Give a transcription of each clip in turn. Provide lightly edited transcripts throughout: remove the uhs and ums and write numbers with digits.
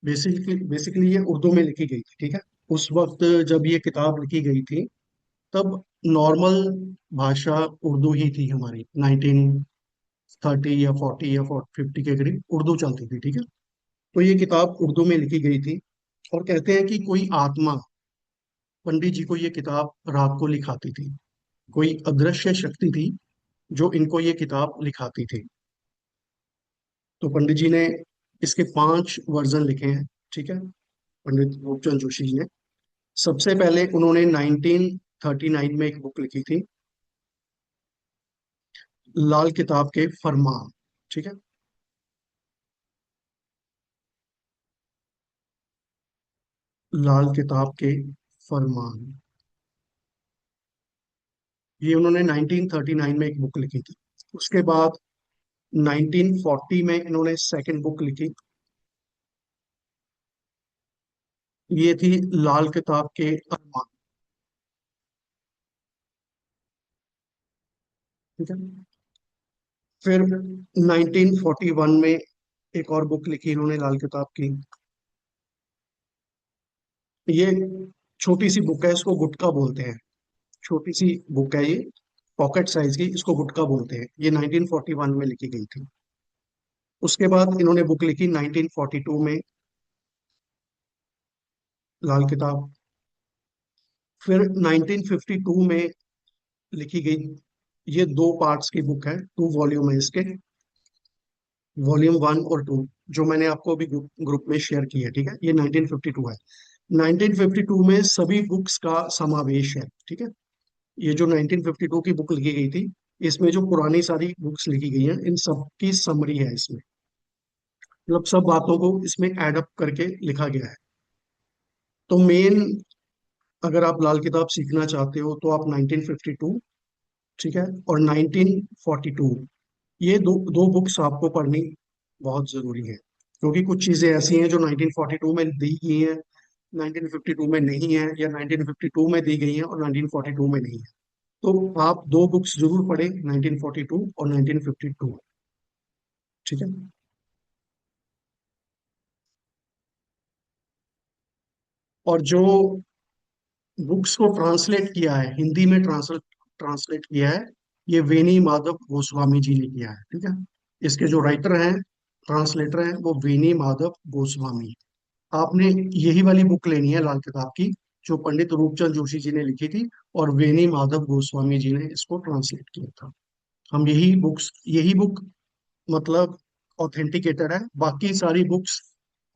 Basically basically ये उर्दू में लिखी गई थी, ठीक है। उस वक्त जब ये किताब लिखी गई थी, तब नॉर्मल भाषा उर्दू ही थी हमारी। 1930 या 40 या 50 के करीब उर्दू चलती थी, ठीक है। तो ये किताब उर्दू में लिखी गई थी। और कहते हैं कि कोई आत्मा पंडित जी को ये किताब रात को लिखाती थी। कोई अदृश्य शक्ति थी जो इनको ये किताब लिखाती थी। तो पंडित जी ने इसके 5 वर्जन लिखे हैं, ठीक है, पंडित रूपचंद जोशी जी ने। सबसे पहले उन्होंने 1939 में एक बुक लिखी थी, लाल किताब के फरमान, ठीक है। लाल किताब के फरमान, ये उन्होंने 1939 में एक बुक लिखी थी। उसके बाद 1940 में इन्होंने सेकंड बुक लिखी। ये थी लाल किताब के अरमान, ठीक है। फिर 1941 में एक और बुक लिखी इन्होंने लाल किताब की। ये छोटी सी बुक है, इसको गुटका बोलते हैं। छोटी सी बुक है ये, पॉकेट साइज की, इसको गुटका बोलते हैं। ये 1941 में लिखी गई थी। उसके बाद इन्होंने बुक लिखी 1942 में, लाल किताब। फिर 1952 में लिखी गई, ये 2 पार्ट्स की बुक है, 2 वॉल्यूम है इसके, वॉल्यूम 1 और 2, जो मैंने आपको अभी ग्रुप में शेयर की है, ठीक है। ये 1952 है। 1952 में सभी बुक्स का समावेश है, ठीक है। ये जो 1952 की बुक लिखी गई थी, इसमें जो पुरानी सारी बुक्स लिखी गई हैं इन सब की समरी है इसमें। मतलब सब बातों को इसमें एड अप करके लिखा गया है। तो मेन, अगर आप लाल किताब सीखना चाहते हो तो आप 1952, ठीक है, और 1942, ये दो दो बुक्स आपको पढ़नी बहुत जरूरी है। क्योंकि कुछ चीजें ऐसी हैं जो 1942 में दी गई हैं, 1952 में नहीं है, या 1952 में दी गई हैं और 1942 में नहीं है। तो आप 2 बुक्स जरूर पढ़ें, 1942 और 1952, ठीक है। और जो बुक्स को ट्रांसलेट किया है, हिंदी में ट्रांसलेट ट्रांसलेट किया है, ये वेनी माधव गोस्वामी जी ने किया है, ठीक है। इसके जो राइटर हैं, ट्रांसलेटर हैं, वो वेनी माधव गोस्वामी। आपने यही वाली बुक लेनी है लाल किताब की, जो पंडित रूपचंद जोशी जी ने लिखी थी, और वेनी माधव गोस्वामी जी ने इसको ट्रांसलेट किया था। हम यही बुक मतलब ऑथेंटिकेटेड है। बाकी सारी बुक्स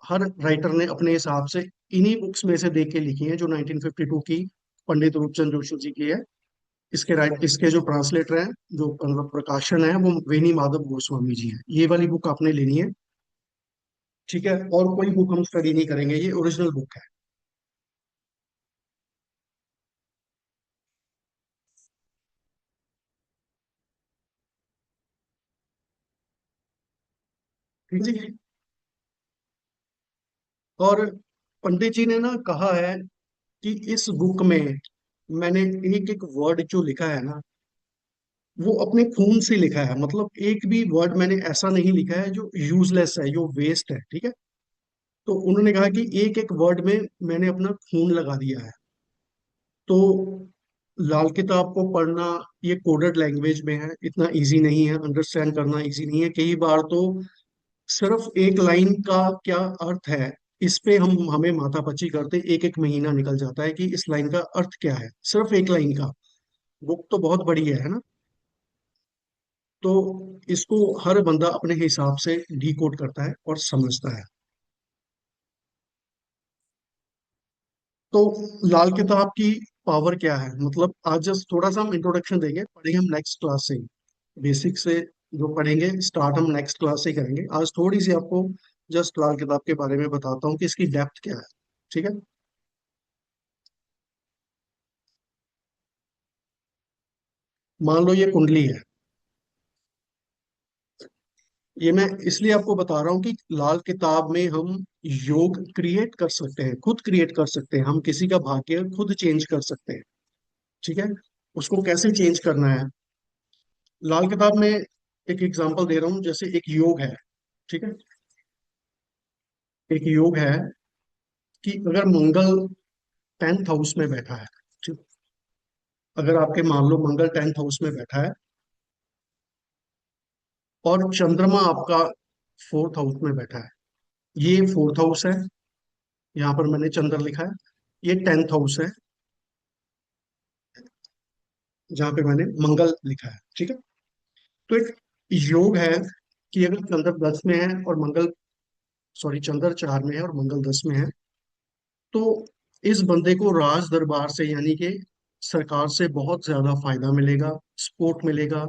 हर राइटर ने अपने हिसाब से इन्हीं बुक्स में से देख के लिखी है, जो 1952 की पंडित रूपचंद जोशी जी की है। इसके जो ट्रांसलेटर हैं, जो मतलब प्रकाशन है, वो वेनी माधव गोस्वामी जी हैं। ये वाली बुक आपने लेनी है, ठीक है। और कोई बुक हम स्टडी नहीं करेंगे, ये ओरिजिनल बुक है, ठीक है जी। और पंडित जी ने ना कहा है कि इस बुक में मैंने एक एक वर्ड जो लिखा है ना, वो अपने खून से लिखा है। मतलब एक भी वर्ड मैंने ऐसा नहीं लिखा है जो यूजलेस है, जो वेस्ट है, ठीक है। तो उन्होंने कहा कि एक एक वर्ड में मैंने अपना खून लगा दिया है। तो लाल किताब को पढ़ना, ये कोडेड लैंग्वेज में है, इतना इजी नहीं है, अंडरस्टैंड करना इजी नहीं है। कई बार तो सिर्फ एक लाइन का क्या अर्थ है, इस पे हम हमें माथापच्ची करते एक एक महीना निकल जाता है कि इस लाइन का अर्थ क्या है, सिर्फ एक लाइन का। बुक तो बहुत बड़ी है ना। तो इसको हर बंदा अपने हिसाब से डिकोड करता है और समझता है। तो लाल किताब की पावर क्या है, मतलब आज जस्ट थोड़ा सा हम इंट्रोडक्शन देंगे, पढ़ेंगे हम नेक्स्ट क्लास से। बेसिक से जो पढ़ेंगे स्टार्ट हम नेक्स्ट क्लास से ही करेंगे। आज थोड़ी सी आपको जस्ट लाल किताब के बारे में बताता हूँ कि इसकी डेप्थ क्या है, ठीक है। मान लो ये कुंडली है। ये मैं इसलिए आपको बता रहा हूँ कि लाल किताब में हम योग क्रिएट कर सकते हैं, खुद क्रिएट कर सकते हैं, हम किसी का भाग्य खुद चेंज कर सकते हैं, ठीक है। उसको कैसे चेंज करना है, लाल किताब में एक एग्जांपल दे रहा हूँ। जैसे एक योग है, ठीक है। एक योग है कि अगर मंगल 10th हाउस में बैठा है, ठीक, अगर आपके मान लो मंगल 10th हाउस में बैठा है और चंद्रमा आपका 4th हाउस में बैठा है, ये 4th हाउस है, यहाँ पर मैंने चंद्र लिखा है, ये 10th हाउस है जहाँ पे मैंने मंगल लिखा है, ठीक है। तो एक योग है कि अगर चंद्र 10 में है और मंगल, सॉरी, चंद्र 4 में है और मंगल 10 में है, तो इस बंदे को राज दरबार से, यानी कि सरकार से बहुत ज्यादा फायदा मिलेगा, सपोर्ट मिलेगा,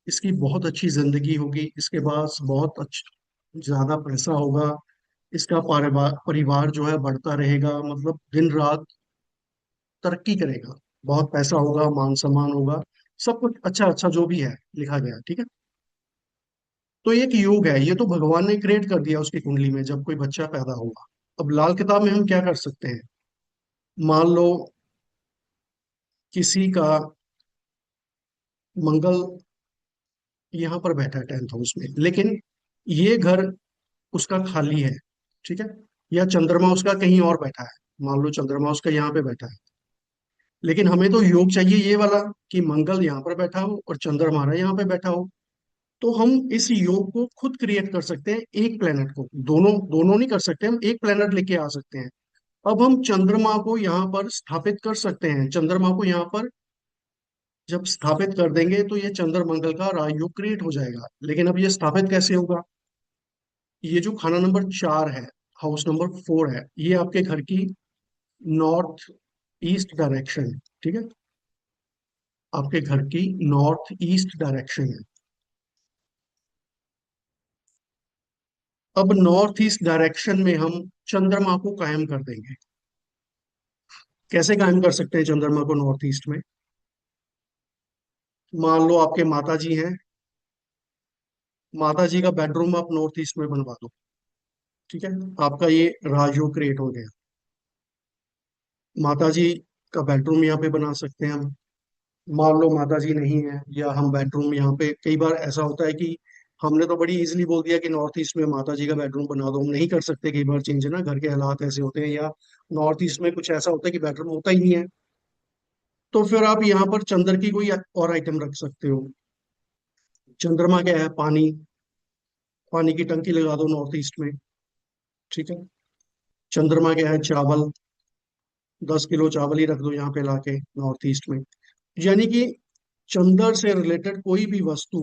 इसकी बहुत अच्छी जिंदगी होगी, इसके पास बहुत अच्छा ज्यादा पैसा होगा, इसका परिवार परिवार जो है बढ़ता रहेगा, मतलब दिन रात तरक्की करेगा, बहुत पैसा होगा, मान सम्मान होगा, सब कुछ अच्छा अच्छा जो भी है लिखा गया है, ठीक है। तो ये एक योग है, ये तो भगवान ने क्रिएट कर दिया उसकी कुंडली में जब कोई बच्चा पैदा होगा। अब लाल किताब में हम क्या कर सकते हैं, मान लो किसी का मंगल यहाँ पर बैठा है 10th हाउस में, लेकिन ये घर उसका खाली है, ठीक है, या चंद्रमा उसका कहीं और बैठा है, मान लो चंद्रमा उसका यहाँ पे बैठा है, लेकिन हमें तो योग चाहिए ये वाला कि मंगल यहाँ पर बैठा हो और चंद्र हमारा यहाँ पे बैठा हो। तो हम इस योग को खुद क्रिएट कर सकते हैं, एक प्लेनेट को, दोनों दोनों नहीं कर सकते, हम एक प्लेनेट लेके आ सकते हैं। अब हम चंद्रमा को यहाँ पर स्थापित कर सकते हैं, चंद्रमा को यहाँ पर जब स्थापित कर देंगे तो ये चंद्र मंगल का राजयोग क्रिएट हो जाएगा। लेकिन अब ये स्थापित कैसे होगा, ये जो खाना नंबर 4 है, हाउस नंबर 4 है, ये आपके घर की नॉर्थ ईस्ट डायरेक्शन है, ठीक है, आपके घर की नॉर्थ ईस्ट डायरेक्शन है। अब नॉर्थ ईस्ट डायरेक्शन में हम चंद्रमा को कायम कर देंगे। कैसे कायम कर सकते हैं चंद्रमा को नॉर्थ ईस्ट में, मान लो आपके माता जी हैं, माता जी का बेडरूम आप नॉर्थ ईस्ट में बनवा दो, ठीक है, आपका ये राजयोग क्रिएट हो गया। माता जी का बेडरूम यहाँ पे बना सकते हैं हम। मान लो माता जी नहीं है, या हम बेडरूम यहाँ पे, कई बार ऐसा होता है कि हमने तो बड़ी इजीली बोल दिया कि नॉर्थ ईस्ट में माता जी का बेडरूम बना दो, हम नहीं कर सकते, कई बार चेंज है ना, घर के हालात ऐसे होते हैं, या नॉर्थ ईस्ट में कुछ ऐसा होता है कि बेडरूम होता ही नहीं है, तो फिर आप यहाँ पर चंद्र की कोई और आइटम रख सकते हो। चंद्रमा क्या है, पानी, पानी की टंकी लगा दो नॉर्थ ईस्ट में, ठीक है। चंद्रमा क्या है, चावल, 10 किलो चावल ही रख दो यहाँ पे लाके नॉर्थ ईस्ट में। यानी कि चंद्र से रिलेटेड कोई भी वस्तु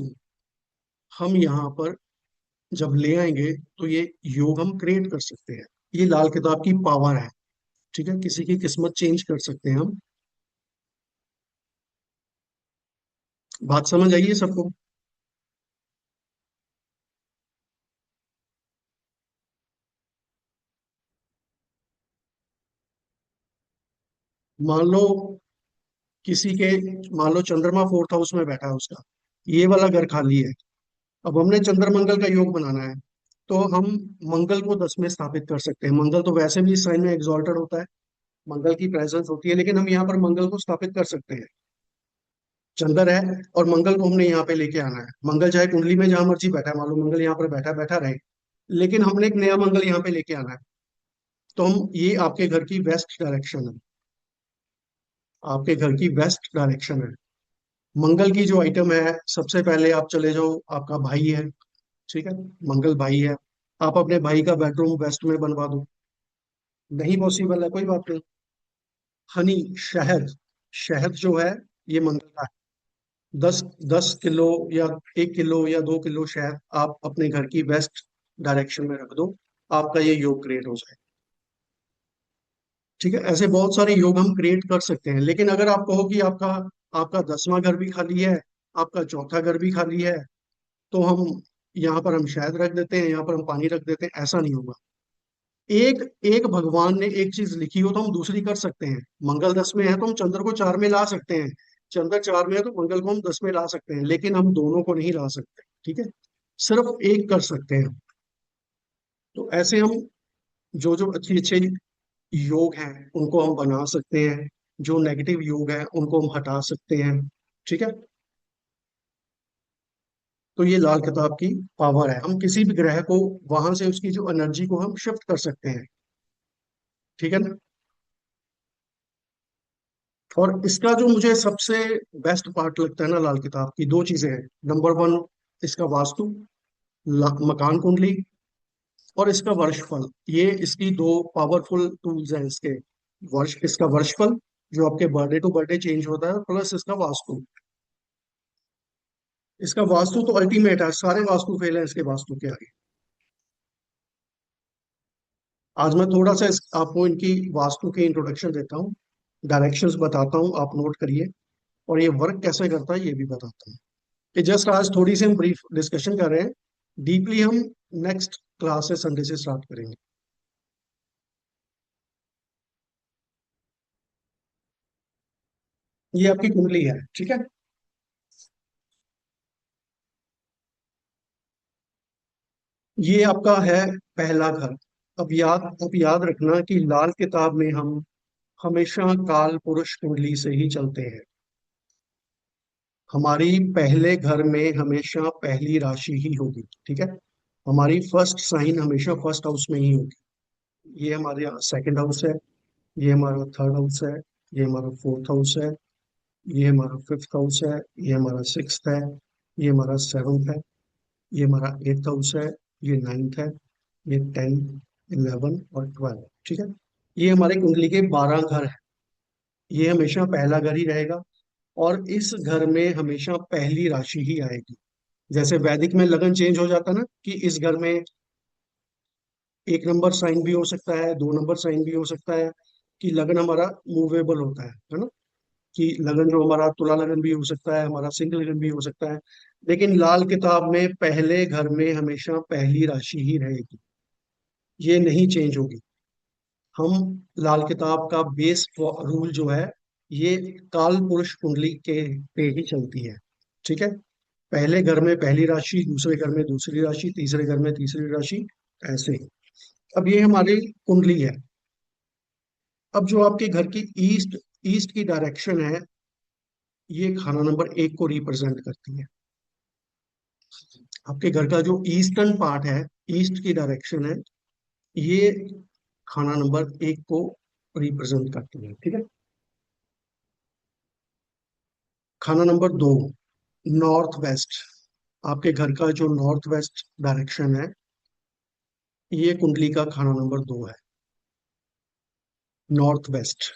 हम यहाँ पर जब ले आएंगे तो ये योग हम क्रिएट कर सकते हैं। ये लाल किताब की पावर है, ठीक है, किसी की किस्मत चेंज कर सकते हैं हम। बात समझ आइए सबको। मान लो किसी के, मान लो चंद्रमा 4th हाउस में बैठा है उसका, ये वाला घर खाली है, अब हमने चंद्र मंगल का योग बनाना है, तो हम मंगल को 10 में स्थापित कर सकते हैं। मंगल तो वैसे भी इस साइन में एग्जॉल्टेड होता है, मंगल की प्रेजेंस होती है, लेकिन हम यहाँ पर मंगल को स्थापित कर सकते हैं। चंद्र है और मंगल को हमने यहाँ पे लेके आना है, मंगल चाहे कुंडली में जहां मर्जी बैठा है, मान लो मंगल यहाँ पर बैठा बैठा रहे, लेकिन हमने एक नया मंगल यहाँ पे लेके आना है। तो हम, ये आपके घर की वेस्ट डायरेक्शन है, आपके घर की वेस्ट डायरेक्शन है। मंगल की जो आइटम है, सबसे पहले आप चले जाओ, आपका भाई है, ठीक है, मंगल भाई है, आप अपने भाई का बेडरूम वेस्ट में बनवा दो। नहीं पॉसिबल है, कोई बात नहीं। हनी, शहद, शहद जो है ये मंगल का है, 10 10 किलो या 1 किलो या 2 किलो शहद आप अपने घर की वेस्ट डायरेक्शन में रख दो, आपका ये योग क्रिएट हो जाए, ठीक है। ऐसे बहुत सारे योग हम क्रिएट कर सकते हैं, लेकिन अगर आप कहो कि आपका आपका 10वां घर भी खाली है, आपका चौथा घर भी खाली है, तो हम यहाँ पर हम शहद रख देते हैं, यहाँ पर हम पानी रख देते हैं, ऐसा नहीं होगा। एक एक भगवान ने एक चीज लिखी हो तो हम दूसरी कर सकते हैं। मंगल 10 में है तो हम चंद्र को 4 में ला सकते हैं, चंद्र 4 में है तो मंगल को हम 10 में ला सकते हैं, लेकिन हम दोनों को नहीं ला सकते, ठीक है, सिर्फ एक कर सकते हैं। तो ऐसे हम जो जो अच्छे अच्छे योग हैं उनको हम बना सकते हैं, जो नेगेटिव योग है उनको हम हटा सकते हैं, ठीक है। तो ये लाल किताब की पावर है, हम किसी भी ग्रह को वहां से उसकी जो एनर्जी को हम शिफ्ट कर सकते हैं। ठीक है ना। और इसका जो मुझे सबसे बेस्ट पार्ट लगता है ना लाल किताब की, दो चीजें हैं। नंबर वन, इसका वास्तु, मकान कुंडली, और इसका वर्षफल। ये इसकी दो पावरफुल टूल्स हैं इसके। इसका वर्षफल जो आपके बर्थडे टू बर्थडे चेंज होता है, प्लस इसका वास्तु। इसका वास्तु तो अल्टीमेट है, सारे वास्तु फेल है इसके वास्तु के आगे। आज मैं थोड़ा सा आपको इनकी वास्तु के इंट्रोडक्शन देता हूँ, डायरेक्शंस बताता हूँ, आप नोट करिए। और ये वर्क कैसे करता है ये भी बताता हूँ। कि जस्ट आज थोड़ी सी हम ब्रीफ डिस्कशन कर रहे हैं, डीपली हम नेक्स्ट क्लास से संडे से स्टार्ट करेंगे। ये आपकी कुंडली है, ठीक है। ये आपका है पहला घर। अब याद रखना कि लाल किताब में हम हमेशा काल पुरुष कुंडली से ही चलते हैं। हमारी पहले घर में हमेशा पहली राशि ही होगी, ठीक है। हमारी फर्स्ट साइन हमेशा फर्स्ट हाउस में ही होगी। ये हमारे सेकंड हाउस है, ये हमारा थर्ड हाउस है, ये हमारा फोर्थ हाउस है, ये हमारा फिफ्थ हाउस है, ये हमारा सिक्स्थ है, ये हमारा सेवन्थ है, ये हमारा एट्थ हाउस है, ये नाइन्थ है, ये 10, 11 और 12, ठीक है। ये हमारे कुंडली के 12 घर है। ये हमेशा पहला घर ही रहेगा। और इस घर में हमेशा पहली राशि ही आएगी। जैसे वैदिक में लगन चेंज हो जाता है ना, कि इस घर में एक नंबर साइन भी हो सकता है, दो नंबर साइन भी हो सकता है, कि लगन हमारा मूवेबल होता है ना। कि लगन जो हमारा तुला लगन भी हो सकता है, हमारा सिंह लगन भी हो सकता है। लेकिन लाल किताब में पहले घर में हमेशा पहली राशि ही रहेगी, ये नहीं चेंज होगी। हम लाल किताब का बेस रूल जो है, ये काल पुरुष कुंडली के पे ही चलती है, ठीक है। पहले घर में पहली राशि, दूसरे घर में दूसरी राशि, तीसरे घर में तीसरी राशि, ऐसे ही। अब ये हमारी कुंडली है। अब जो आपके घर की ईस्ट ईस्ट की डायरेक्शन है, ये खाना नंबर 1 को रिप्रेजेंट करती है। आपके घर का जो ईस्टर्न पार्ट है, ईस्ट की डायरेक्शन है, ये खाना नंबर 1 को रिप्रेजेंट करती है, ठीक है। खाना नंबर 2, नॉर्थ वेस्ट। आपके घर का जो नॉर्थ वेस्ट डायरेक्शन है, ये कुंडली का खाना नंबर 2 है, नॉर्थ वेस्ट।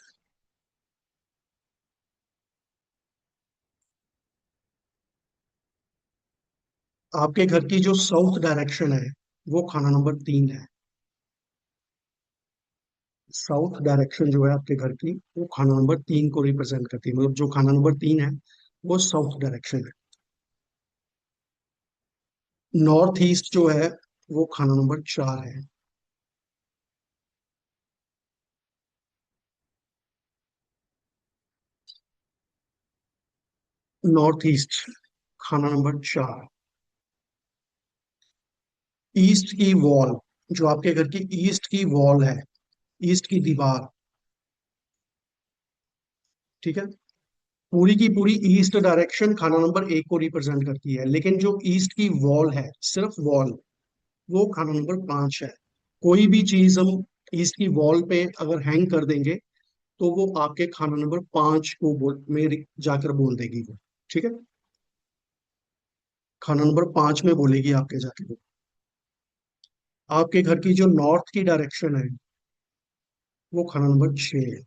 आपके घर की जो साउथ डायरेक्शन है, वो खाना नंबर 3 है। साउथ डायरेक्शन जो है आपके घर की, वो खाना नंबर 3 को रिप्रेजेंट करती है, मतलब जो खाना नंबर 3 है, वो साउथ डायरेक्शन है। नॉर्थ ईस्ट जो है, वो खाना नंबर 4 है। नॉर्थ ईस्ट, खाना नंबर 4। ईस्ट की वॉल, जो आपके घर की ईस्ट की वॉल है, ईस्ट की दीवार, ठीक है। पूरी की पूरी ईस्ट डायरेक्शन खाना नंबर 1 को रिप्रेजेंट करती है, लेकिन जो ईस्ट की वॉल है, सिर्फ वॉल, वो खाना नंबर 5 है। कोई भी चीज हम ईस्ट की वॉल पे अगर हैंग कर देंगे, तो वो आपके खाना नंबर 5 को जाकर बोल देगी वो, ठीक है। खाना नंबर 5 में बोलेगी आपके जाके वो। आपके घर की जो नॉर्थ की डायरेक्शन है, वो खाना नंबर 6 है।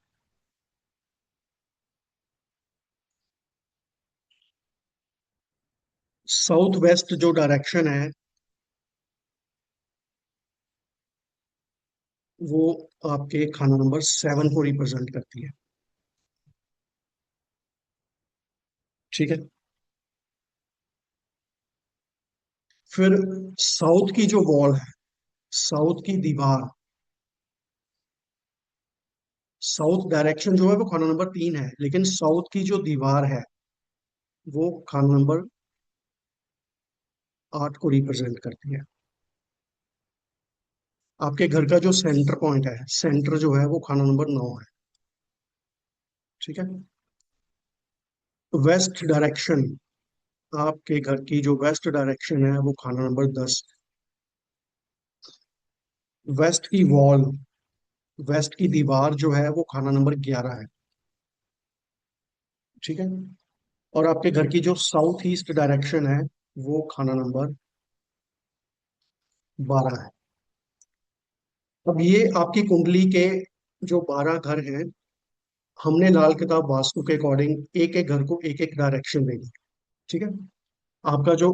साउथ वेस्ट जो डायरेक्शन है, वो आपके खाना नंबर 7 को रिप्रेजेंट करती है, ठीक है। फिर साउथ की जो वॉल है, साउथ की दीवार, साउथ डायरेक्शन जो है वो खाना नंबर 3 है, लेकिन साउथ की जो दीवार है, वो खाना नंबर 8 को रिप्रेजेंट करती है। आपके घर का जो सेंटर पॉइंट है, सेंटर जो है वो खाना नंबर 9 है, ठीक है। वेस्ट डायरेक्शन, आपके घर की जो वेस्ट डायरेक्शन है वो खाना नंबर 10। वेस्ट की वॉल, वेस्ट की दीवार जो है वो खाना नंबर 11 है। ठीक है। और आपके घर की जो साउथ ईस्ट डायरेक्शन है वो खाना नंबर 12 है। अब ये आपकी कुंडली के जो 12 घर हैं, हमने लाल किताब वास्तु के अकॉर्डिंग एक एक घर को एक एक डायरेक्शन देंगे। ठीक है। आपका जो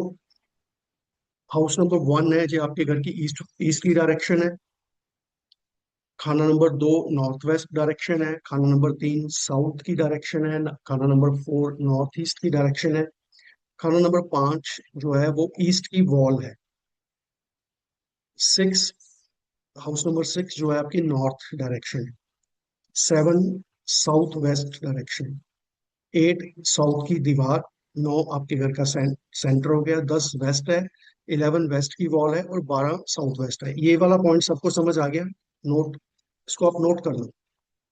हाउस नंबर 1 है जो आपके घर की ईस्ट ईस्ट की डायरेक्शन है। खाना नंबर 2 नॉर्थ वेस्ट डायरेक्शन है। खाना नंबर 3 साउथ की डायरेक्शन है। खाना नंबर 4 नॉर्थ ईस्ट की डायरेक्शन है। खाना नंबर 5 जो है वो ईस्ट की वॉल है। 6, हाउस नंबर 6 जो है आपकी नॉर्थ डायरेक्शन है। 7 साउथ वेस्ट डायरेक्शन। 8 साउथ की दीवार। 9 आपके घर का सेंटर हो गया। 10 वेस्ट है। 11 वेस्ट की वॉल है और 12 साउथ वेस्ट है। ये वाला पॉइंट सबको समझ आ गया? नोट, इसको आप नोट कर लो।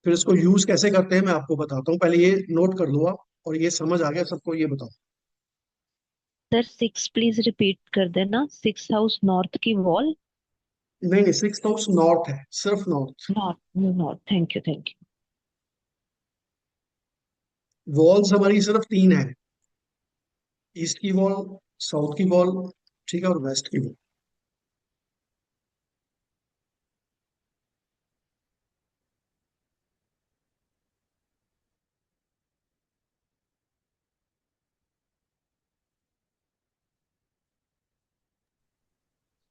फिर इसको यूज कैसे करते हैं मैं आपको बताता हूँ, पहले ये नोट कर लो आप। और ये समझ आ गया सबको, ये बताओ। सर 6 प्लीज रिपीट कर देना। 6 हाउस नॉर्थ की वॉल। नहीं नहीं, 6 हाउस नॉर्थ है, सिर्फ north. North. North, thank you thank you. Walls हमारी सिर्फ 3 है। ईस्ट की वॉल, साउथ की वॉल, ठीक है, और वेस्ट की वॉल।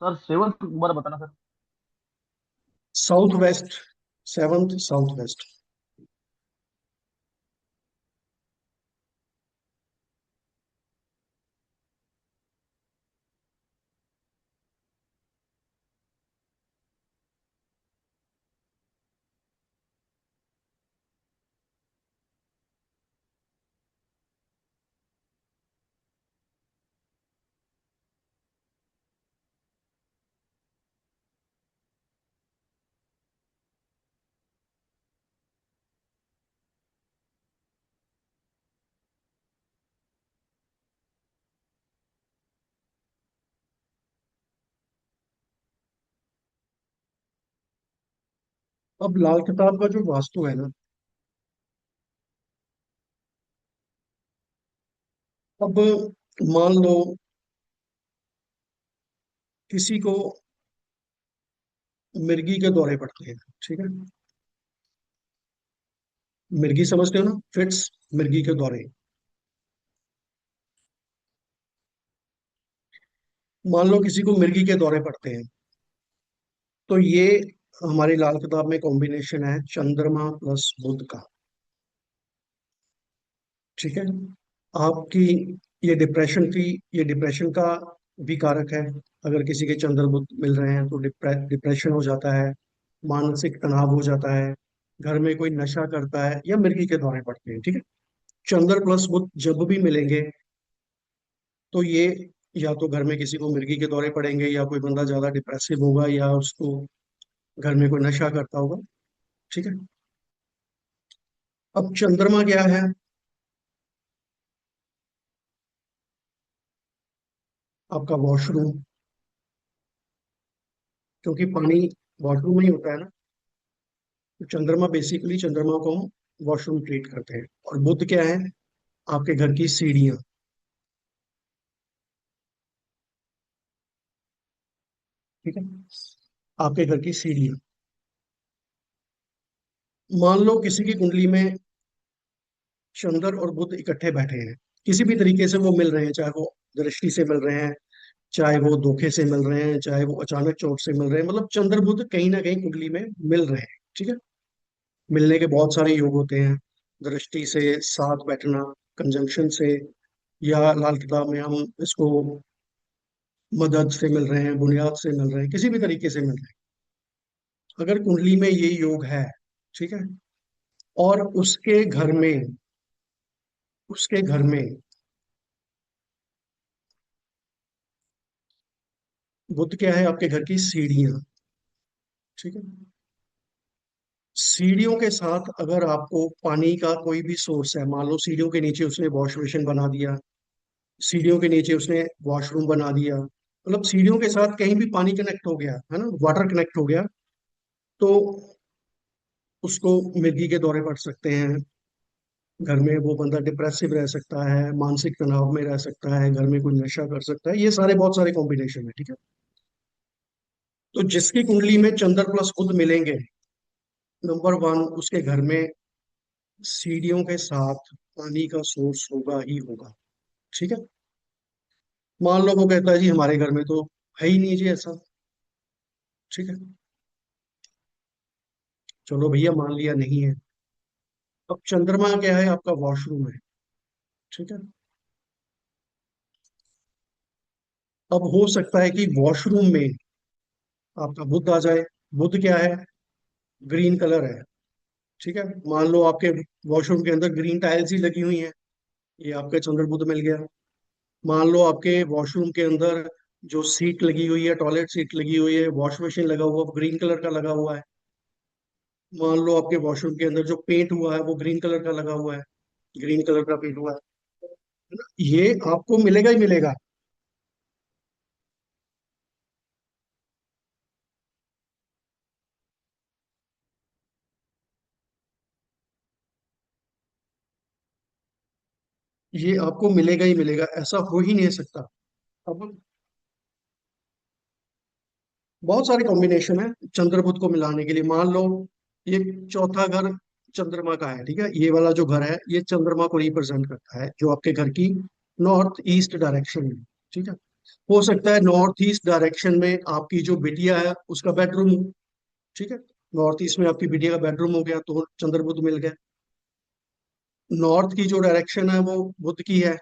सर सेवंथ दोबारा बताना sir. South west, 7th south west. अब लाल किताब का जो वास्तु है ना, अब मान लो किसी को मिर्गी के दौरे पड़ते हैं। ठीक है। मिर्गी समझते हो ना, फिट्स, मिर्गी के दौरे। मान लो किसी को मिर्गी के दौरे पड़ते हैं, तो ये हमारी लाल किताब में कॉम्बिनेशन है चंद्रमा प्लस बुध का। ठीक है। आपकी ये डिप्रेशन का भी कारक है। अगर किसी के चंद्र बुध मिल रहे हैं तो डिप्रेशन हो जाता है, मानसिक तनाव हो जाता है, घर में कोई नशा करता है या मिर्गी के दौरे पड़ते हैं। ठीक है। चंद्र प्लस बुध जब भी मिलेंगे तो ये या तो घर में किसी को मिर्गी के दौरे पड़ेंगे, या कोई बंदा ज्यादा डिप्रेसिव होगा, या उसको घर में कोई नशा करता होगा। ठीक है। अब चंद्रमा क्या है? आपका वॉशरूम, क्योंकि पानी वॉशरूम में ही होता है ना। तो चंद्रमा, बेसिकली चंद्रमा को हम वॉशरूम ट्रीट करते हैं। और बुध क्या है? आपके घर की सीढ़ियाँ। ठीक है। आपके घर की सीढ़ियाँ। मान लो किसी की कुंडली में चंद्र और बुध इकट्ठे बैठे हैं, किसी भी तरीके से वो मिल रहे हैं, चाहे वो दृष्टि से मिल रहे हैं, चाहे वो धोखे से मिल रहे हैं, चाहे वो अचानक चोट से मिल रहे हैं, मतलब चंद्र बुध कहीं ना कहीं कुंडली में मिल रहे हैं। ठीक है। मिलने के बहुत सारे योग होते हैं, दृष्टि से, साथ बैठना, कंजंक्शन से, या लाल किताब में हम इसको मदद से मिल रहे हैं, बुनियाद से मिल रहे हैं, किसी भी तरीके से मिल रहे हैं। अगर कुंडली में ये योग है, ठीक है, और उसके घर में बुध क्या है? आपके घर की सीढ़ियाँ। ठीक है। सीढ़ियों के साथ अगर आपको पानी का कोई भी सोर्स है, मान लो सीढ़ियों के नीचे उसने वॉश बेसिन बना दिया, सीढ़ियों के नीचे उसने वॉशरूम बना दिया, मतलब सीढ़ियों के साथ कहीं भी पानी कनेक्ट हो गया है ना, वाटर कनेक्ट हो गया, तो उसको मिर्गी के दौरे पड़ सकते हैं। घर में वो बंदा डिप्रेसिव रह सकता है, मानसिक तनाव में रह सकता है, घर में कोई नशा कर सकता है, ये सारे बहुत सारे कॉम्बिनेशन है, ठीक है। तो जिसकी कुंडली में चंद्र प्लस बुध मिलेंगे, नंबर वन, उसके घर में सीढ़ियों के साथ पानी का सोर्स होगा ही होगा, ठीक है। मान लो वो कहता है जी हमारे घर में तो है ही नहीं जी ऐसा, ठीक है। चलो भैया मान लिया नहीं है। अब चंद्रमा क्या है, आपका वॉशरूम है, ठीक है। अब हो सकता है कि वॉशरूम में आपका बुध आ जाए। बुध क्या है, ग्रीन कलर है, ठीक है। मान लो आपके वॉशरूम के अंदर ग्रीन टाइल्स ही लगी हुई हैं, ये आपका चंद्र बुध मिल गया। मान लो आपके वॉशरूम के अंदर जो सीट लगी हुई है, टॉयलेट सीट लगी हुई है, वॉश बेसिन लगा हुआ ग्रीन कलर का लगा हुआ है। मान लो आपके वॉशरूम के अंदर जो पेंट हुआ है वो ग्रीन कलर का लगा हुआ है, ग्रीन कलर का पेंट हुआ है ना, ये आपको मिलेगा ही मिलेगा। ये आपको मिलेगा ही मिलेगा, ऐसा हो ही नहीं सकता। अब बहुत सारे कॉम्बिनेशन है चंद्र बुध को मिलाने के लिए। मान लो ये चौथा घर चंद्रमा का है, ठीक है, ये वाला जो घर है ये चंद्रमा को रिप्रेजेंट करता है, जो आपके घर की नॉर्थ ईस्ट डायरेक्शन में, ठीक है। हो सकता है नॉर्थ ईस्ट डायरेक्शन में आपकी जो बिटिया है उसका बेडरूम हो, ठीक है। नॉर्थ ईस्ट में आपकी बिटिया का बेडरूम हो गया तो चंद्र बुध मिल गया। नॉर्थ की जो डायरेक्शन है वो बुध की है,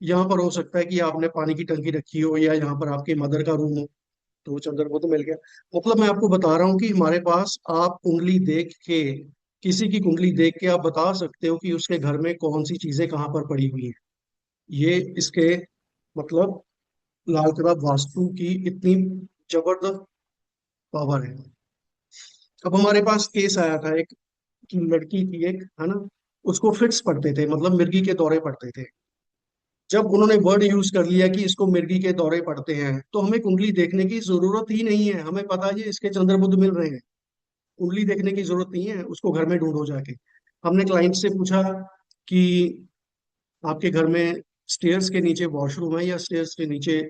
यहाँ पर हो सकता है कि आपने पानी की टंकी रखी हो या यहाँ पर आपके मदर का रूम हो, तो वो चंद्र बुध मिल गया। मतलब मैं आपको बता रहा हूँ कि हमारे पास आप कुंडली देख के, किसी की कुंडली देख के आप बता सकते हो कि उसके घर में कौन सी चीजें कहाँ पर पड़ी हुई हैं। ये इसके मतलब लाल किताब वास्तु की इतनी जबरदस्त पावर है। अब हमारे पास केस आया था एक, कि लड़की थी एक, है ना, उसको फिट्स पड़ते थे, मतलब मिर्गी के दौरे पड़ते थे। जब उन्होंने वर्ड यूज कर लिया कि इसको मिर्गी के दौरे पड़ते हैं, तो हमें कुंडली देखने की जरूरत ही नहीं है, हमें पता है ये इसके चंद्र बुध मिल रहे हैं। कुंडली देखने की जरूरत नहीं है, उसको घर में ढूंढो जाके। हमने क्लाइंट से पूछा कि आपके घर में स्टेयर्स के नीचे वॉशरूम है या स्टेयर्स के नीचे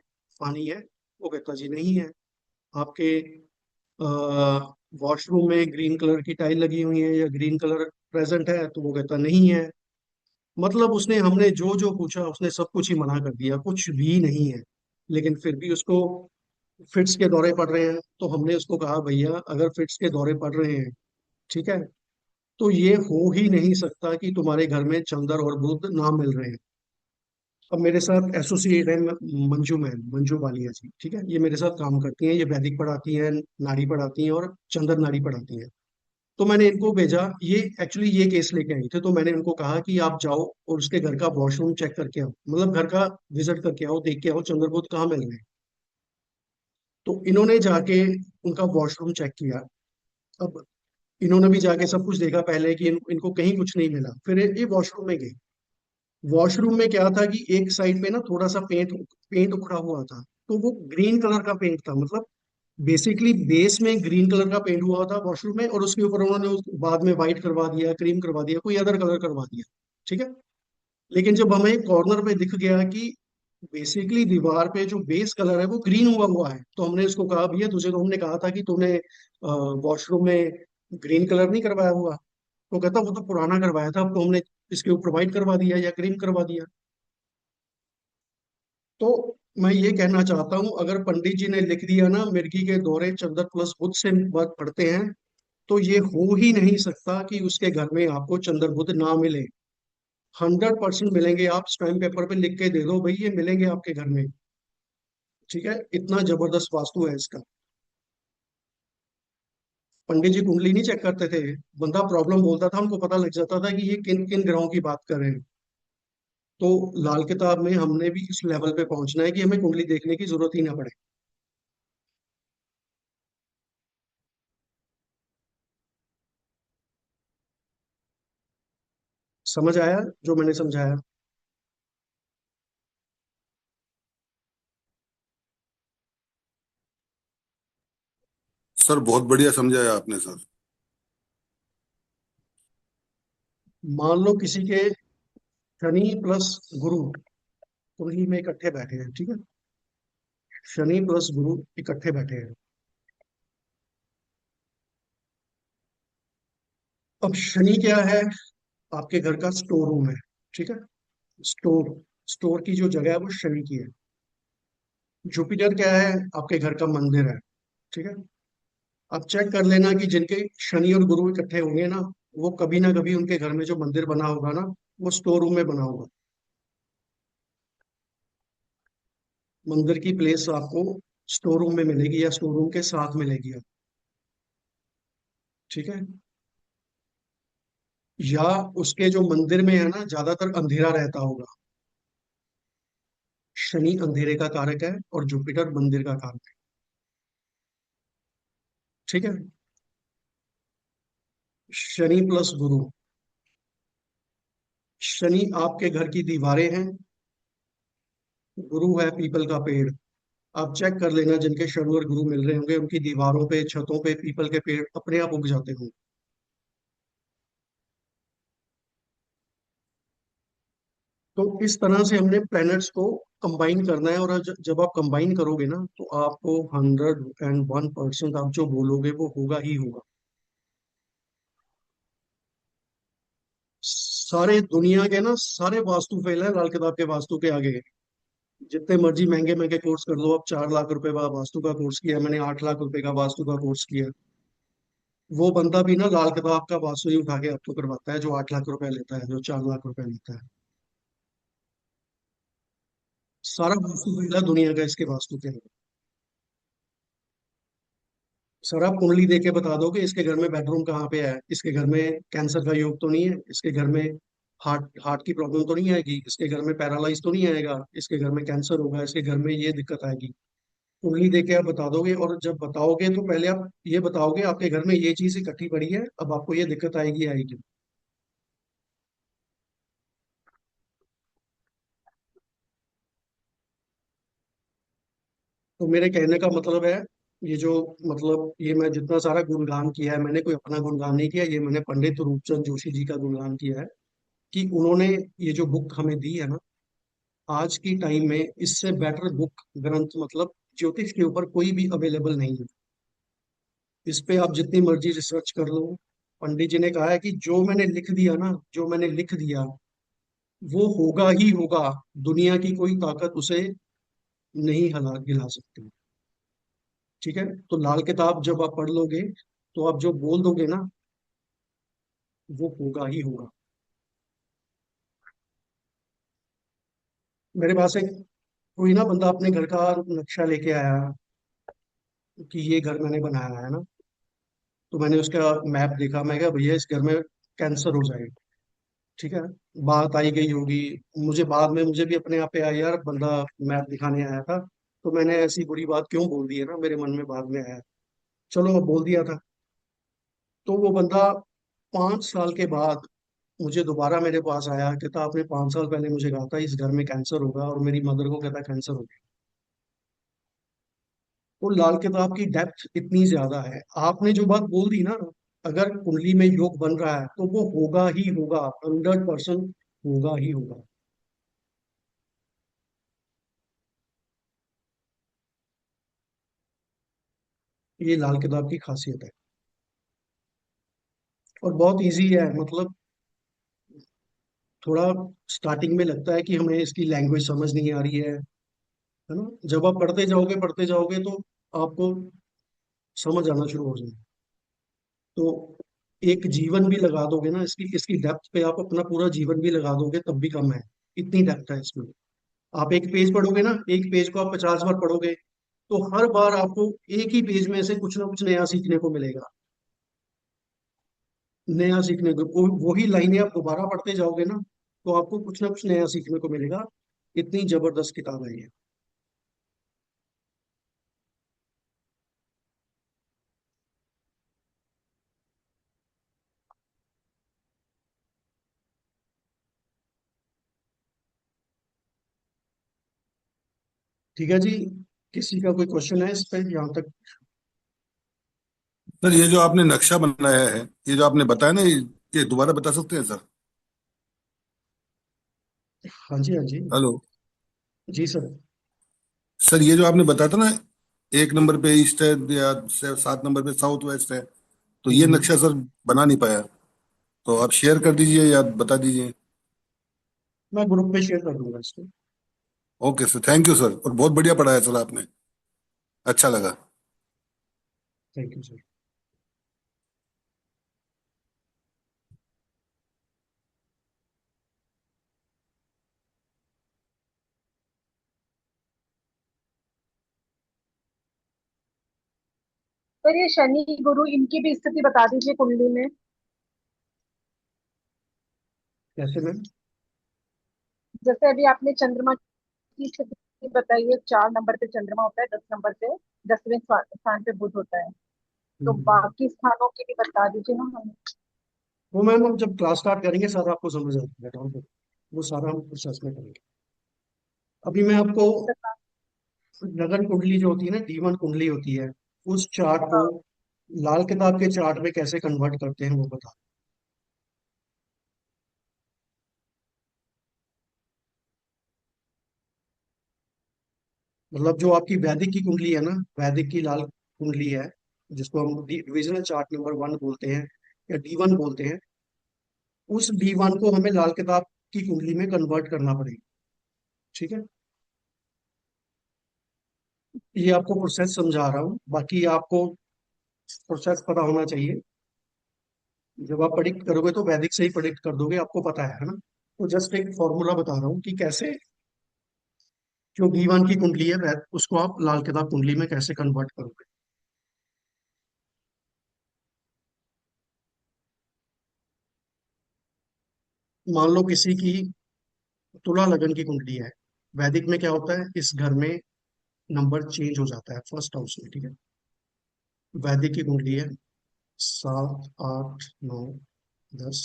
पानी है, वो कहता जी नहीं है। आपके वॉशरूम में ग्रीन कलर की टाइल लगी हुई है या ग्रीन कलर प्रेजेंट है, तो वो कहता नहीं है। मतलब उसने, हमने जो जो पूछा उसने सब कुछ ही मना कर दिया, कुछ भी नहीं है। लेकिन फिर भी उसको फिट्स के दौरे पड़ रहे हैं, तो हमने उसको कहा भैया अगर फिट्स के दौरे पड़ रहे हैं, ठीक है, तो ये हो ही नहीं सकता कि तुम्हारे घर में चंद्र और बुध ना मिल रहे हैं। अब मेरे साथ एसोसिएट है मंजू मैम, मंजू बालिया जी, ठीक है, ये मेरे साथ काम करती हैं, ये वैदिक पढ़ाती हैं, नाड़ी पढ़ाती हैं और चंद्र नाड़ी पढ़ाती हैं। तो मैंने इनको भेजा, ये एक्चुअली ये केस लेके आई थे, तो मैंने इनको कहा कि आप जाओ और उसके घर का वॉशरूम चेक करके आओ, मतलब घर का विजिट करके आओ, देख के आओ चंद्रबुद्ध कहाँ मिल रहे हैं। तो इन्होंने जाके उनका वॉशरूम चेक किया। अब इन्होंने भी जाके सब कुछ देखा पहले कि इनको कहीं कुछ नहीं मिला, फिर ये वॉशरूम में गए। वॉशरूम में क्या था कि एक साइड पे ना थोड़ा सा पेंट पेंट उखड़ा हुआ था, तो वो ग्रीन कलर का पेंट था, मतलब बेसिकली बेस में ग्रीन कलर का पेंट हुआ था वॉशरूम में, और उसके ऊपर उन्होंने बाद में व्हाइट करवा दिया, क्रीम करवा दिया, कोई अदर कलर करवा दिया, ठीक है। लेकिन जब हमें कॉर्नर पे दिख गया कि बेसिकली दीवार पे जो बेस कलर है वो ग्रीन हुआ हुआ है, तो हमने उसको कहा भैया तुझे तो हमने कहा था कि तूने वॉशरूम में ग्रीन कलर नहीं करवाया हुआ। तो कहता वो तो पुराना करवाया था, अब तो हमने इसके ऊपर व्हाइट करवा दिया या क्रीम करवा दिया। तो मैं ये कहना चाहता हूँ, अगर पंडित जी ने लिख दिया ना मिर्गी के दौरे चंद्र प्लस बुध से बात पढ़ते हैं, तो ये हो ही नहीं सकता कि उसके घर में आपको चंद्र बुध ना मिले। 100% मिलेंगे, आप स्टैम्प पेपर पे लिख के दे दो भाई ये मिलेंगे आपके घर में, ठीक है। इतना जबरदस्त वास्तु है इसका। पंडित जी कुंडली नहीं चेक करते थे, बंदा प्रॉब्लम बोलता था, हमको पता लग जाता था कि ये किन किन ग्रहों की बात कर रहे हैं। तो लाल किताब में हमने भी इस लेवल पे पहुंचना है कि हमें कुंडली देखने की जरूरत ही ना पड़े। समझ आया जो मैंने समझाया? सर बहुत बढ़िया समझाया आपने सर। मान लो किसी के शनि प्लस गुरु कुंडली में इकट्ठे बैठे हैं, ठीक है। शनि प्लस गुरु इकट्ठे बैठे हैं। अब शनि क्या है? आपके घर का स्टोर रूम है, ठीक है। स्टोर स्टोर की जो जगह है वो शनि की है। जुपिटर क्या है? आपके घर का मंदिर है, ठीक है। आप चेक कर लेना कि जिनके शनि और गुरु इकट्ठे होंगे वो कभी ना कभी उनके घर में जो मंदिर बना होगा वो स्टोर रूम में बना होगा। मंदिर की प्लेस आपको स्टोर रूम में मिलेगी या स्टोर रूम के साथ मिलेगी, ठीक है। या उसके जो मंदिर में है ना, ज्यादातर अंधेरा रहता होगा। शनि अंधेरे का कारक है और जुपिटर मंदिर का कारक है, ठीक है। शनि प्लस गुरु। शनि आपके घर की दीवारें हैं, गुरु है पीपल का पेड़। आप चेक कर लेना जिनके शनि और गुरु मिल रहे होंगे उनकी दीवारों पे छतों पे पीपल के पेड़ अपने आप उग जाते होंगे। तो इस तरह से हमने प्लैनेट्स को कंबाइन करना है, और जब आप कंबाइन करोगे तो आपको 101% आप जो बोलोगे वो होगा ही होगा। सारे दुनिया के ना सारे वास्तु फेल है लाल किताब के वास्तु के आगे। जितने मर्जी महंगे महंगे कोर्स कर लो, अब 4 लाख रुपए का वास्तु का कोर्स किया मैंने, 8 लाख रुपए का वास्तु का कोर्स किया। वो बंदा भी ना लाल किताब का वास्तु ही उठा के आपको करवाता है, जो 8 लाख रुपए लेता है, जो 4 लाख रुपए लेता है। सारा वास्तु फेल है दुनिया का इसके वास्तु के आगे। सर आप कुंडली देख के बता दोगे इसके घर में बेडरूम कहाँ पे है, इसके घर में कैंसर का योग तो नहीं है, इसके घर में हार्ट हार्ट की प्रॉब्लम तो नहीं आएगी, इसके घर में पैरालाइज तो नहीं आएगा, इसके घर में कैंसर होगा, इसके घर में ये दिक्कत आएगी। कुंडली देख के आप बता दोगे, और जब बताओगे तो पहले आप ये बताओगे आपके घर में ये चीज इकट्ठी पड़ी है, अब आपको ये दिक्कत आएगी आएगी। तो मेरे कहने का मतलब है, ये जो मतलब ये मैं जितना सारा गुणगान किया है, मैंने कोई अपना गुणगान नहीं किया, ये मैंने पंडित रूपचंद जोशी जी का गुणगान किया है कि उन्होंने ये जो बुक हमें दी है ना, आज की टाइम में इससे बेटर बुक ग्रंथ मतलब ज्योतिष के ऊपर कोई भी अवेलेबल नहीं है। इस पे आप जितनी मर्जी रिसर्च कर लो। पंडित जी ने कहा है कि जो मैंने लिख दिया ना, जो मैंने लिख दिया वो होगा ही होगा। दुनिया की कोई ताकत उसे नहीं हला गिला सकती, ठीक है। तो लाल किताब जब आप पढ़ लोगे तो आप जो बोल दोगे ना वो होगा ही होगा। मेरे पास एक कोई ना बंदा अपने घर का नक्शा लेके आया कि ये घर मैंने बनाया है ना, तो मैंने उसका मैप देखा, मैं कहा भैया इस घर में कैंसर हो जाएगा, ठीक है। बात आई गई होगी, मुझे बाद में मुझे भी अपने आप पे आया यार बंदा मैप दिखाने आया था, तो मैंने ऐसी बुरी बात क्यों बोल दी है ना, मेरे मन में बाद में आया। चलो अब बोल दिया था। तो वो बंदा 5 साल के बाद मुझे दोबारा मेरे पास आया, कहता आपने 5 साल पहले मुझे कहा था इस घर में कैंसर होगा, और मेरी मदर को कहता कैंसर हो गया। वो लाल किताब की डेप्थ इतनी ज्यादा है, आपने जो बात बोल दी ना, अगर कुंडली में योग बन रहा है तो वो होगा ही होगा, 100% होगा ही होगा। ये लाल किताब की खासियत है, और बहुत इजी है मतलब। थोड़ा स्टार्टिंग में लगता है कि हमें इसकी लैंग्वेज समझ नहीं आ रही है ना। जब आप पढ़ते जाओगे तो आपको समझ आना शुरू हो जाएगा। तो एक जीवन भी लगा दोगे ना इसकी इसकी डेप्थ पे, आप अपना पूरा जीवन भी लगा दोगे तब भी कम है, इतनी डेप्थ है इसमें। आप एक पेज पढ़ोगे ना, एक पेज को आप 50 बार पढ़ोगे तो हर बार आपको एक ही पेज में से कुछ ना कुछ नया सीखने को मिलेगा। नया सीखने को वही लाइनें आप दोबारा पढ़ते जाओगे ना तो आपको कुछ ना कुछ नया सीखने को मिलेगा। इतनी जबरदस्त किताब है ये। ठीक है जी, किसी का कोई क्वेश्चन है इस पे यहाँ तक? सर ये जो आपने नक्शा बनाया है, ये जो आपने बताया ना, ये दोबारा बता सकते हैं सर? हाँ जी, हाँ जी। हेलो। जी सर। सर ये जो आपने बताया था ना, 1 नंबर पे ईस्ट है या 7 नंबर पे साउथ वेस्ट है, तो ये हम्म, नक्शा सर बना नहीं पाया। तो आप शेयर कर दीजिए या बता दीजिए। मैं ग्रुप पे शेयर कर दूंगा इसको। Okay sir, thank you sir, और बहुत बढ़िया पढ़ाया सर आपने, अच्छा लगा। Thank you sir. सर ये शनि गुरु इनकी भी स्थिति बता दीजिए कुंडली में। कैसे मैम? जैसे अभी आपने चंद्रमा की स्थिति बताई है, 4 नंबर पे चंद्रमा होता है, 10 नंबर पे 10वें स्थान पे बुध होता है। तो हम्म। बाकी स्थानों की भी बता दीजिए ना हमें। वो मैम हम जब क्लास स्टार्ट करेंगे सारा आपको समझ आ जाएगा, डाउट हो, वो सारा हम प्रोसेस में करेंगे। अभी मैं आपको नगर कुंडली जो होती है ना, D1 कुंडली होती है, उस चार्ट को हाँ, लाल किताब के चार्ट में कैसे कन्वर्ट करते हैं वो बता। मतलब जो आपकी वैदिक की कुंडली है ना, वैदिक की लाल कुंडली है, जिसको हम डिविजनल चार्ट नंबर 1 बोलते हैं या D1 बोलते हैं, उस D1 को हमें लाल किताब की कुंडली में कन्वर्ट करना पड़ेगा। ठीक है, ये आपको प्रोसेस समझा रहा हूँ, बाकी आपको प्रोसेस पता होना चाहिए। जब आप प्रेडिक्ट करोगे तो वैदिक से ही प्रेडिक्ट कर दोगे, आपको पता है ना। तो जस्ट एक फॉर्मूला बता रहा हूँ कि कैसे जो D1 की कुंडली है उसको आप लाल किताब कुंडली में कैसे कन्वर्ट करोगे। मान लो किसी की तुला लगन की कुंडली है। वैदिक में क्या होता है, इस घर में नंबर चेंज हो जाता है फर्स्ट हाउस में, ठीक है। वैदिक की कुंडली है 7, 8, 9, 10।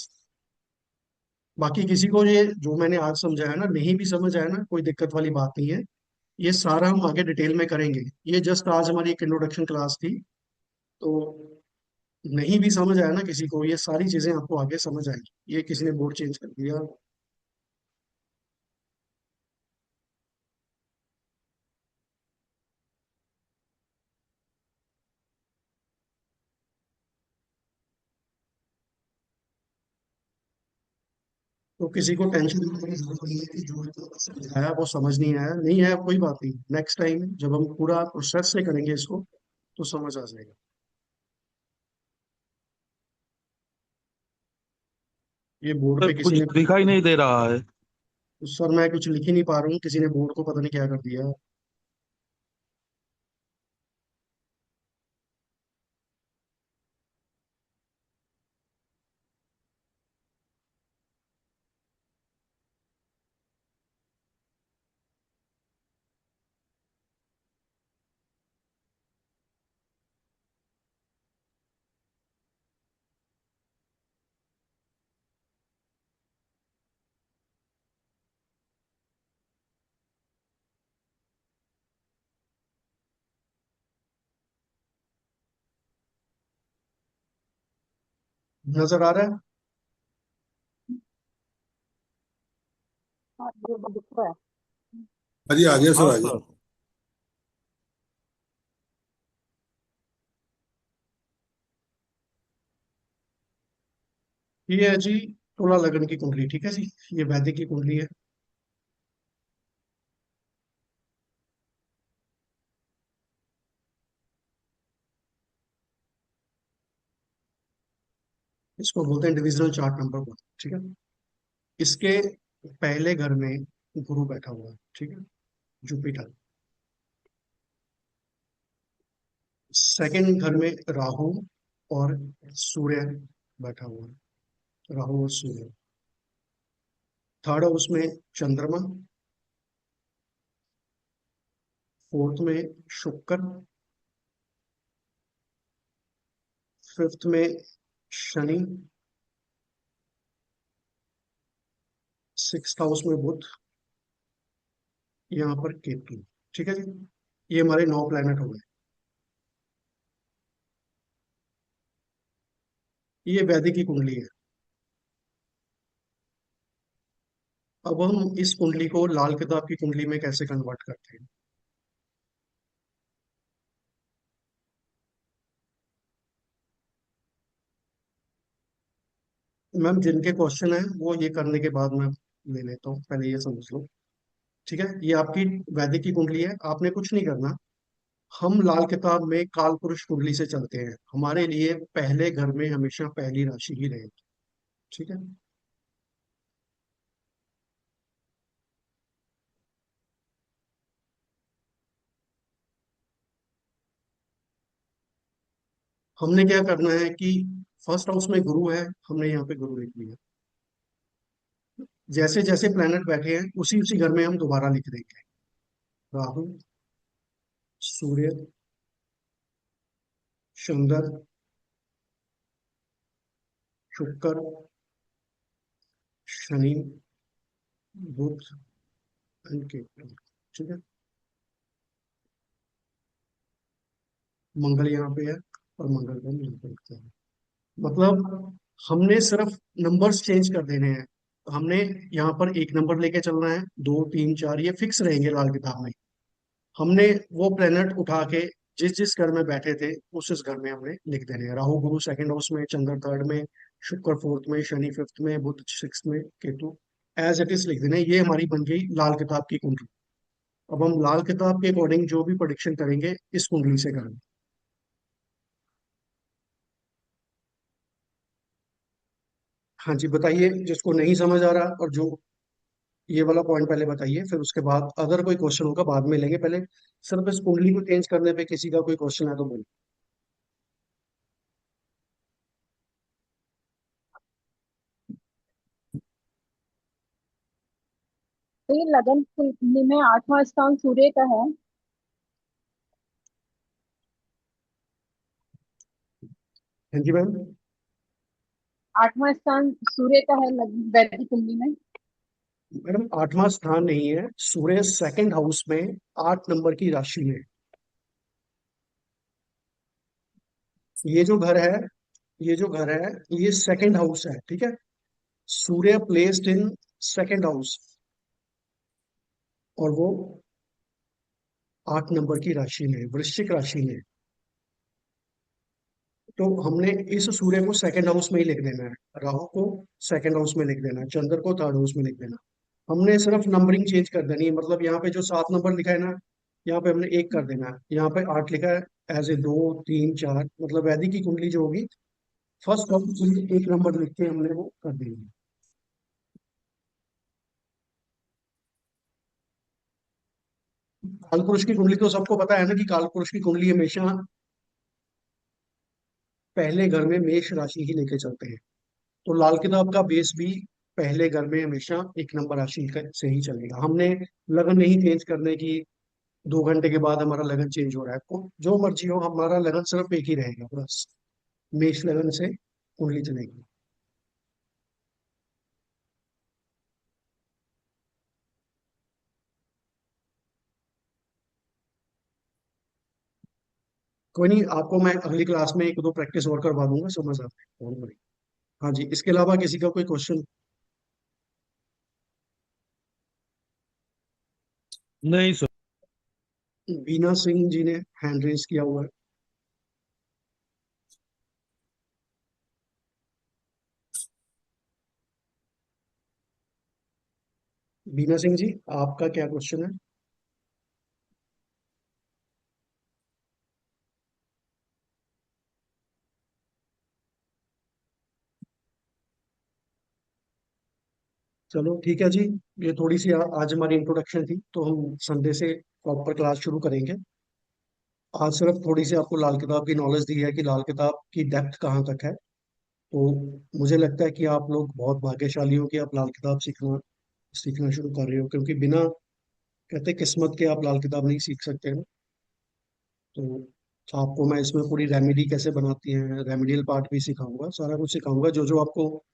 बाकी किसी को ये जो मैंने आज समझाया ना नहीं भी समझ आया ना, कोई दिक्कत वाली बात नहीं है। ये सारा हम आगे डिटेल में करेंगे। ये जस्ट आज हमारी एक इंट्रोडक्शन क्लास थी। तो नहीं भी समझ आया ना किसी को, ये सारी चीजें आपको आगे समझ आएंगी। ये किसी ने बोर्ड चेंज कर दिया। तो किसी को टेंशन लेने की जरूरत नहीं है कि जो समझाया वो समझ नहीं आया, नहीं आया कोई बात नहीं, नेक्स्ट टाइम जब हम पूरा प्रोसेस से करेंगे इसको तो समझ आ जाएगा। ये बोर्ड सर पे किसी कुछ ने, दिखाई नहीं दे रहा है। सर मैं कुछ लिख ही नहीं पा रहा हूँ, किसी ने बोर्ड को पता नहीं क्या कर दिया। नजर आ रहा है? हाँ, ये दिख रहा है। हाँ जी, आ गया सर, हाँ आ गया। सर। ये है जी तुला लगन की कुंडली, ठीक है जी। ये वैदिक की कुंडली है। इसको बोलते हैं डिविजनल चार्ट नंबर 1, ठीक है। इसके पहले घर में गुरु बैठा हुआ है, ठीक है, जुपिटर। सेकंड घर में राहु और सूर्य बैठा हुआ है, राहु और सूर्य। थर्ड हाउस में चंद्रमा। फोर्थ में शुक्र। फिफ्थ में शनि। सिक्स हाउस में बुध। यहाँ पर केतु। ठीक है जी, ये हमारे 9 प्लैनेट हो गए। ये वैदिक की कुंडली है। अब हम इस कुंडली को लाल किताब की कुंडली में कैसे कन्वर्ट करते हैं? मैम जिनके क्वेश्चन है वो ये करने के बाद मैं ले लेता हूँ, पहले ये समझ लो। ठीक है, ये आपकी वैदिक की कुंडली है, आपने कुछ नहीं करना। हम लाल किताब में काल पुरुष कुंडली से चलते हैं, हमारे लिए पहले घर में हमेशा पहली राशि ही रहेगी। ठीक है, हमने क्या करना है कि फर्स्ट हाउस में गुरु है, हमने यहाँ पे गुरु लिख लिया। जैसे जैसे प्लेनेट बैठे हैं उसी उसी घर में हम दोबारा लिख देंगे। राहु, सूर्य, चंद्र, शुक्र, शनि, बुध एंड केतु। ठीक है, मंगल यहाँ पे है और मंगल को हम यहाँ पे लिखते हैं। मतलब हमने सिर्फ नंबर्स चेंज कर देने हैं। हमने यहाँ पर एक नंबर लेके चलना है, दो तीन चार ये फिक्स रहेंगे लाल किताब में। हमने वो प्लेनेट उठा के जिस जिस घर में बैठे थे उस घर में हमने लिख देने हैं। राहु गुरु सेकंड हाउस में, चंद्र थर्ड में, शुक्र फोर्थ में, शनि फिफ्थ में, बुध सिक्स्थ में, केतु एज इट इज लिख देने हैं। ये हमारी बन गई लाल किताब की कुंडली। अब हम लाल किताब के अकॉर्डिंग जो भी प्रोडिक्शन करेंगे इस कुंडली से करेंगे। हाँ जी बताइए, जिसको नहीं समझ आ रहा और जो ये वाला पॉइंट पहले बताइए, फिर उसके बाद अगर कोई क्वेश्चन होगा बाद में लेंगे। पहले सिर्फ इस कुंडली को चेंज करने पे किसी का कोई क्वेश्चन है तो बोलिए। तो ये लगन कुंडली में 8वां स्थान सूर्य का है। हाँ जी मैम। 8वां स्थान सूर्य का है वैदिक कुंडली में। मैडम आठवां स्थान नहीं है, सूर्य सेकंड हाउस में 8 नंबर की राशि में। ये जो घर है, ये जो घर है ये सेकंड हाउस है। ठीक है, सूर्य प्लेस्ड इन सेकंड हाउस और वो 8 नंबर की राशि में, वृश्चिक राशि में। तो हमने इस सूर्य को सेकंड हाउस में ही लिख देना है, राहु को सेकंड हाउस में लिख देना है, चंद्र को थर्ड हाउस में लिख देना। हमने सिर्फ नंबरिंग चेंज कर देनी है। मतलब यहाँ पे जो 7 नंबर लिखा है ना, यहाँ पे हमने एक कर देना है। यहाँ पे 8 लिखा है, एज ए दो तीन चार, मतलब वैदिक की कुंडली जो होगी फर्स्ट हाउस में एक नंबर लिख के हमने वो कर देंगे। कालपुरुष की कुंडली तो सबको पता है ना कि कालपुरुष की कुंडली हमेशा पहले घर में मेष राशि ही लेके चलते हैं। तो लाल किताब का बेस भी पहले घर में हमेशा एक नंबर राशि से ही चलेगा। हमने लगन नहीं चेंज करने की, 2 घंटे के बाद हमारा लगन चेंज हो रहा है, को जो मर्जी हो हमारा लगन सिर्फ एक ही रहेगा बस। मेष लगन से कुंडली चलेगी। कोई नहीं, आपको मैं अगली क्लास में एक दो प्रैक्टिस और करवा दूंगा, समझ आता है। हाँ जी, इसके अलावा किसी का कोई क्वेश्चन? नहीं सर। बीना सिंह जी ने हैंड रेज किया हुआ है। बीना सिंह जी, आपका क्या क्वेश्चन है? चलो ठीक है जी। ये थोड़ी सी आज हमारी इंट्रोडक्शन थी, तो हम संडे से प्रॉपर क्लास शुरू करेंगे। आज सिर्फ थोड़ी सी आपको लाल किताब की नॉलेज दी है कि लाल किताब की डेप्थ कहाँ तक है। तो मुझे लगता है कि आप लोग बहुत भाग्यशाली हो कि आप लाल किताब सीखना सीखना शुरू कर रहे हो, क्योंकि बिना कहते किस्मत के आप लाल किताब नहीं सीख सकते ना। तो आपको मैं इसमें पूरी रेमेडी कैसे बनाती हैं, रेमेडियल पार्ट भी सिखाऊंगा, सारा कुछ सिखाऊंगा। जो जो आपको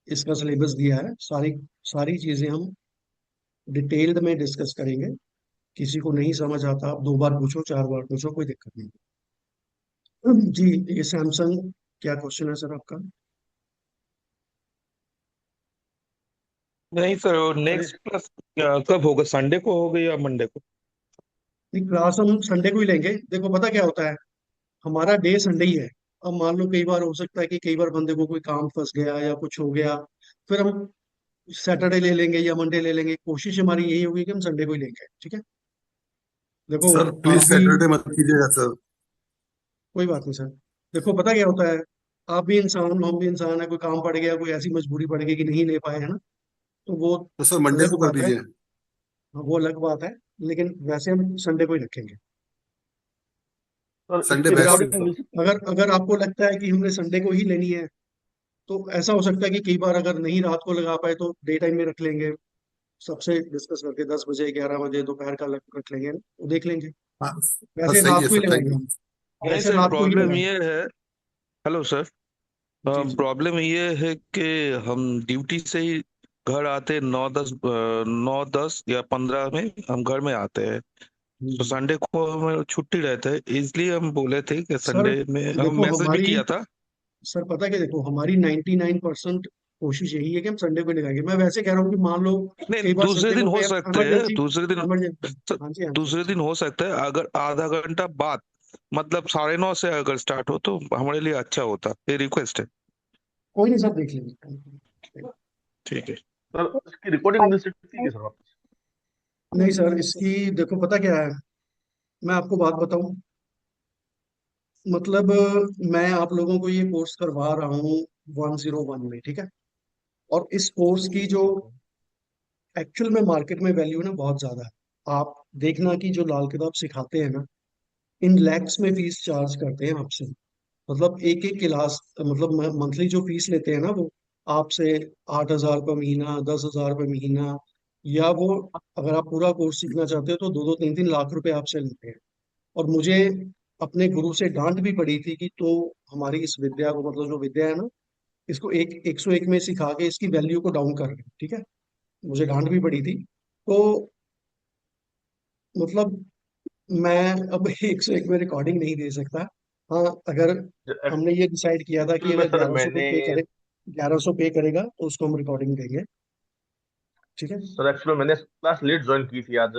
इसका सिलेबस दिया है, सारी सारी चीजें हम डिटेल्ड में डिस्कस करेंगे। किसी को नहीं समझ आता आप 2 बार पूछो, 4 बार पूछो, कोई दिक्कत नहीं। जी, ये सैमसंग क्या क्वेश्चन है सर आपका? नहीं सर, सर नेक्स्ट क्लास कब होगा? संडे को होगा या मंडे को? नहीं, क्लास हम संडे को ही लेंगे। देखो पता क्या होता है, हमारा डे संडे ही है। अब मान लो कई बार हो सकता है कि कई बार बंदे को कोई काम फंस गया या कुछ हो गया, फिर हम सैटरडे ले लेंगे या मंडे ले लेंगे। कोशिश हमारी यही होगी कि हम संडे को ही लेंगे, ठीक है। देखो सर आप प्लीज भी, सैटरडे मत कीजिएगा सर। कोई बात नहीं सर। देखो पता क्या होता है, आप भी इंसान हो, हम भी इंसान है, कोई काम पड़ गया, कोई ऐसी मजबूरी पड़ गई कि नहीं ले पाए, है ना, तो वो तो सर मंडे अलग को कर बात है। दीजिए। हाँ, वो अलग बात है, लेकिन वैसे हम संडे को ही रखेंगे। सर संडे इसकी बेस्ट रिकॉर्डिंग है मिल सर। सकती है? अगर अगर आपको लगता है कि हमने संडे को ही लेनी है, तो ऐसा हो सकता है कि कई बार अगर नहीं रात को लगा पाए तो डे टाइम में रख लेंगे। सबसे डिस्कस करके 10 बजे 11 बजे दोपहर का रख लेंगे, वो देख लेंगे। हाँ हाँ, वैसे सही रात है को ही सर, थैंक लगाएंगे यू। हम। नहीं वैसे सर, रात को ही प्रॉब्लम लगाएंगे। ये है। Hello sir. जी जी। प्रॉब्लम ये है कि हम ड्यूटी से ही घर आते 9, 10 या 15 में हम घर में आते हैं। तो हम्म। संडे को हमें छुट्टी रहता है, इसलिए हम बोले थे कि सर संडे में हम देखो मैसेज भी हमारी, किया था। सर पता है कि देखो हमारी 99% कोशिश यही है कि हम संडे को ही लगाएंगे। मैं वैसे कह रहा हूँ कि मान लो नहीं, कई बार दूसरे संडे दिन को हो कोई सकते हैं, इमरजेंसी, दूसरे दिन। इमरजेंसी। सर, हाँ जी हाँ जी दूसरे दिन हो सकता है, अगर आधा घंटा बाद, मतलब 9:30 से अगर स्टार्ट हो तो हमारे लिए अच्छा होता। ये रिक्वेस्ट है। कोई नहीं सर, देख लेंगे। ठीक है। सर इसकी रिकॉर्डिंग मिल सकती है सर वापस? नहीं सर, इसकी देखो पता क्या है, मैं आपको बात बताऊं, मतलब मैं आप लोगों को ये कोर्स करवा रहा हूँ 101 में, ठीक है। और इस कोर्स की जो एक्चुअल में मार्केट में वैल्यू है ना, बहुत ज्यादा है। आप देखना कि जो लाल किताब सिखाते हैं ना, इन लैक्स में फीस चार्ज करते हैं आपसे। मतलब एक एक क्लास, मतलब मंथली जो फीस लेते हैं ना वो आपसे 8,000 रुपये महीना, 10,000 रुपये महीना, या वो अगर आप पूरा कोर्स सीखना चाहते हो तो 2-2 3-3 लाख रुपए आपसे लेते हैं। और मुझे अपने गुरु से डांट भी पड़ी थी कि तो हमारी इस विद्या को, मतलब जो विद्या है ना, इसको 101 में सिखा के इसकी वैल्यू को डाउन कर रहे हैं, ठीक है। मुझे डांट भी पड़ी थी। तो मतलब मैं अब 101 में रिकॉर्डिंग नहीं दे सकता। हाँ, अगर हमने ये डिसाइड किया था कि एक्चुअल में अगर सर 1100 पे करेगा तो उसको हम रिकॉर्डिंग देंगे, ठीक है। मैंने क्लास लेट ज्वाइन की थी आज,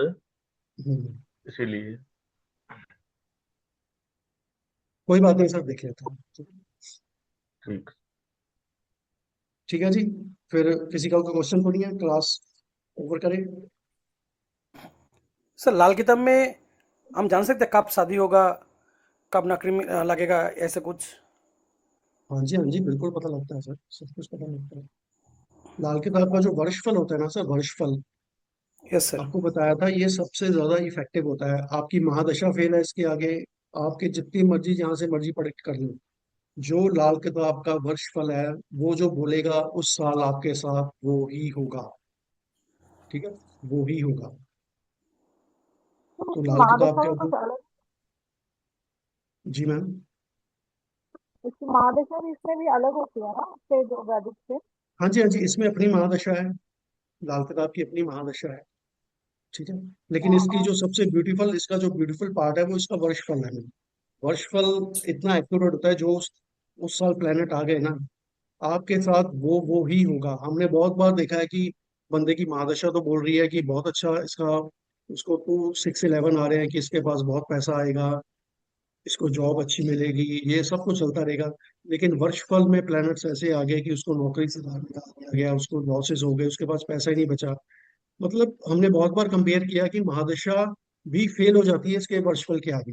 हम्म, इसीलिए। कोई बात नहीं सर, देख लेते हैं। ठीक। ठीक है जी। फिर किसी का कोई क्वेश्चन तो नहीं है, क्लास ओवर करें। सर लाल किताब में हम जान सकते हैं कब शादी होगा, कब नौकरी में लगेगा, ऐसे कुछ? हाँ जी हाँ जी, बिल्कुल पता लगता है सर, सब कुछ पता लगता है। लाल किताब का जो वर्षफल होता है ना सर, वर्षफल यस सर। आपको बताया था, ये सबसे ज्यादा इफेक्टिव होता है। आपकी महादशा फेल है इसके आगे, आपके जितनी मर्जी जहां से मर्जी पढ़ कर लो, जो लाल किताब का वर्षफल है, वो जो बोलेगा उस साल आपके साथ वो ही होगा, ठीक है, वो ही होगा। तो तो इसकी लाल किताब महादशा के भी अगर, कुछ अलग, जी मैम। इसकी महादशा भी इसमें भी अलग होती है ना से जो वैदिक से? हाँ जी हाँ जी, इसमें अपनी महादशा है, लाल किताब की अपनी महादशा है, ठीक है। लेकिन इसकी जो सबसे ब्यूटीफुल, इसका जो ब्यूटीफुल पार्ट है वो इसका वर्षफल है। वर्षफल इतना एक्यूरेट होता है, जो उस साल प्लेनेट आ गए ना आपके साथ, वो ही होगा। हमने बहुत बार देखा है कि बंदे की महादशा तो बोल रही है कि बहुत अच्छा इसका, उसको 2 6 11 आ रहे हैं कि इसके पास बहुत पैसा आएगा, इसको जॉब अच्छी मिलेगी, ये सब कुछ चलता रहेगा। लेकिन वर्षफल में प्लैनेट्स ऐसे आ गए कि उसको नौकरी से बाहर निकाल दिया गया, उसको लॉसेस हो गए, उसके पास पैसा ही नहीं बचा। मतलब हमने बहुत बार कंपेयर किया कि महादशा भी फेल हो जाती है इसके वर्षफल के आगे।